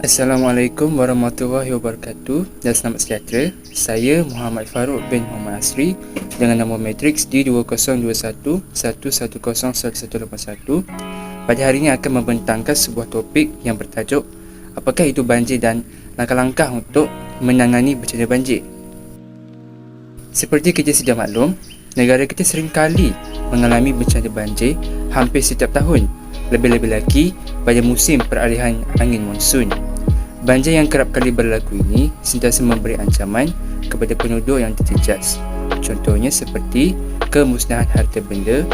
Assalamualaikum warahmatullahi wabarakatuh dan selamat sejahtera. Saya Muhammad Farouk bin Muhammad Asri dengan nama matriks D202111011181. Pada hari ini akan membentangkan sebuah topik yang bertajuk apakah itu banjir dan langkah-langkah untuk menangani bencana banjir. Seperti kita sedia maklum, negara kita sering kali mengalami bencana banjir hampir setiap tahun, lebih-lebih lagi pada musim peralihan angin monsun. Banjir yang kerap kali berlaku ini sentiasa memberi ancaman kepada penduduk yang terjejas. Contohnya seperti kemusnahan harta benda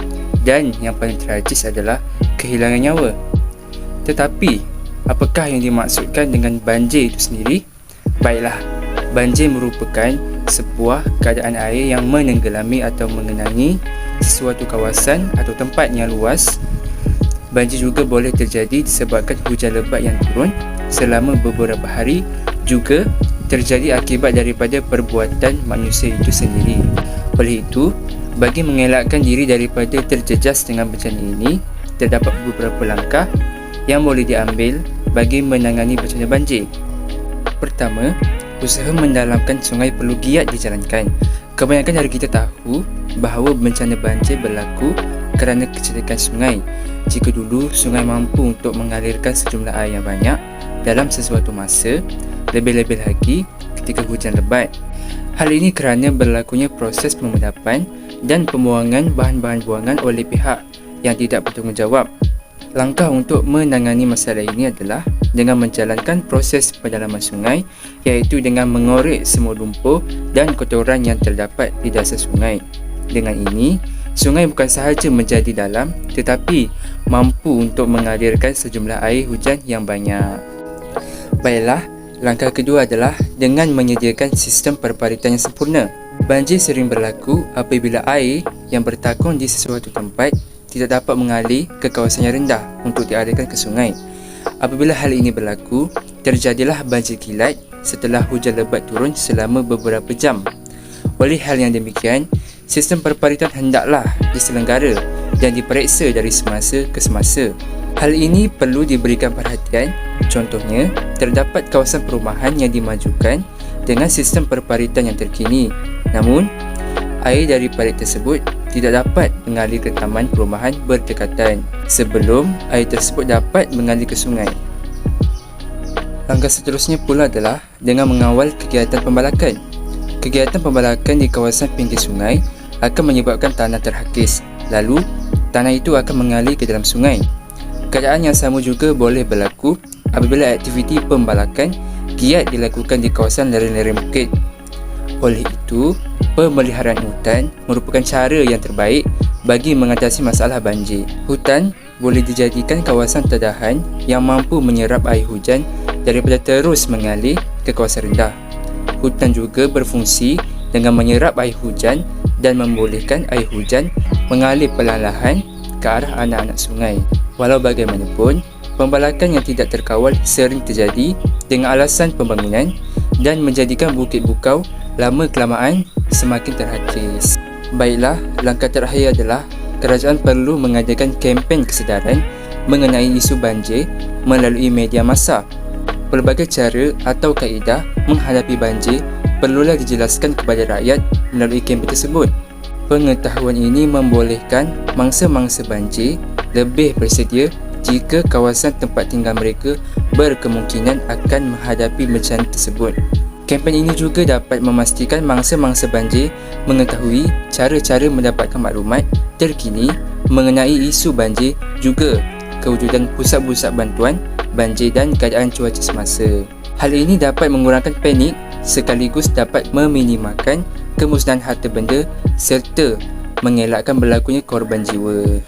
dan yang paling tragis adalah kehilangan nyawa. Tetapi, apakah yang dimaksudkan dengan banjir itu sendiri? Baiklah, banjir merupakan sebuah keadaan air yang menenggelami atau mengenangi sesuatu kawasan atau tempat yang luas. Banjir juga boleh terjadi disebabkan hujan lebat yang turun selama beberapa hari, juga terjadi akibat daripada perbuatan manusia itu sendiri. Oleh itu, bagi mengelakkan diri daripada terjejas dengan bencana ini, terdapat beberapa langkah yang boleh diambil bagi menangani bencana banjir. Pertama, usaha mendalamkan sungai perlu giat dijalankan. Kebanyakan dari kita tahu bahawa bencana banjir berlaku kerana kecantikan sungai. Jika dulu sungai mampu untuk mengalirkan sejumlah air yang banyak dalam sesuatu masa, lebih-lebih lagi ketika hujan lebat. Hal ini kerana berlakunya proses pemendapan dan pembuangan bahan-bahan buangan oleh pihak yang tidak bertanggungjawab. Langkah untuk menangani masalah ini adalah dengan menjalankan proses pendalaman sungai, iaitu dengan mengorek semua lumpur dan kotoran yang terdapat di dasar sungai. Dengan ini, sungai bukan sahaja menjadi dalam tetapi mampu untuk mengalirkan sejumlah air hujan yang banyak. Baiklah, langkah kedua adalah dengan menyediakan sistem perparitan yang sempurna. Banjir sering berlaku apabila air yang bertakung di sesuatu tempat tidak dapat mengalir ke kawasan yang rendah untuk dialirkan ke sungai. Apabila hal ini berlaku, terjadilah banjir kilat setelah hujan lebat turun selama beberapa jam. Oleh hal yang demikian, sistem perparitan hendaklah diselenggara dan diperiksa dari semasa ke semasa. Hal ini perlu diberikan perhatian. Contohnya, terdapat kawasan perumahan yang dimajukan dengan sistem perparitan yang terkini. Namun, air dari parit tersebut tidak dapat mengalir ke taman perumahan berdekatan sebelum air tersebut dapat mengalir ke sungai. Langkah seterusnya pula adalah dengan mengawal kegiatan pembalakan. Kegiatan pembalakan di kawasan pinggir sungai akan menyebabkan tanah terhakis, lalu tanah itu akan mengalir ke dalam sungai. Keadaan yang sama juga boleh berlaku apabila aktiviti pembalakan giat dilakukan di kawasan lereng-lereng bukit. Oleh itu, pemeliharaan hutan merupakan cara yang terbaik bagi mengatasi masalah banjir. Hutan boleh dijadikan kawasan terdahan yang mampu menyerap air hujan daripada terus mengalir ke kawasan rendah. Hutan juga berfungsi dengan menyerap air hujan dan membolehkan air hujan mengalir perlahan-lahan ke arah anak-anak sungai. Walau bagaimanapun, pembalakan yang tidak terkawal sering terjadi dengan alasan pembangunan dan menjadikan bukit bukau lama-kelamaan semakin terhakis. Baiklah, langkah terakhir adalah kerajaan perlu mengadakan kempen kesedaran mengenai isu banjir melalui media massa. Pelbagai cara atau kaedah menghadapi banjir perlulah dijelaskan kepada rakyat melalui kempen tersebut. Pengetahuan ini membolehkan mangsa-mangsa banjir lebih bersedia jika kawasan tempat tinggal mereka berkemungkinan akan menghadapi bencana tersebut. Kempen ini juga dapat memastikan mangsa-mangsa banjir mengetahui cara-cara mendapatkan maklumat terkini mengenai isu banjir, juga kewujudan pusat-pusat bantuan banjir dan keadaan cuaca semasa. Hal ini dapat mengurangkan panik sekaligus dapat meminimalkan kemusnahan harta benda serta mengelakkan berlakunya korban jiwa.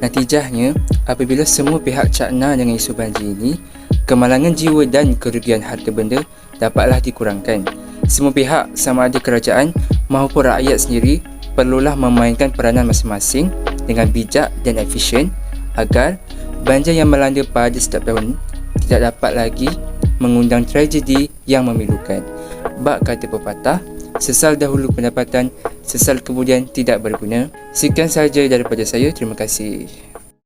Natijahnya, apabila semua pihak cakna dengan isu banjir ini, kemalangan jiwa dan kerugian harta benda dapatlah dikurangkan. Semua pihak, sama ada kerajaan maupun rakyat sendiri, perlulah memainkan peranan masing-masing dengan bijak dan efisien agar banjir yang melanda pada setiap tahun tidak dapat lagi mengundang tragedi yang memilukan. Bak kata pepatah, Sesal dahulu pendapatan, sesal kemudian tidak berguna. Sekian sahaja daripada saya. Terima kasih.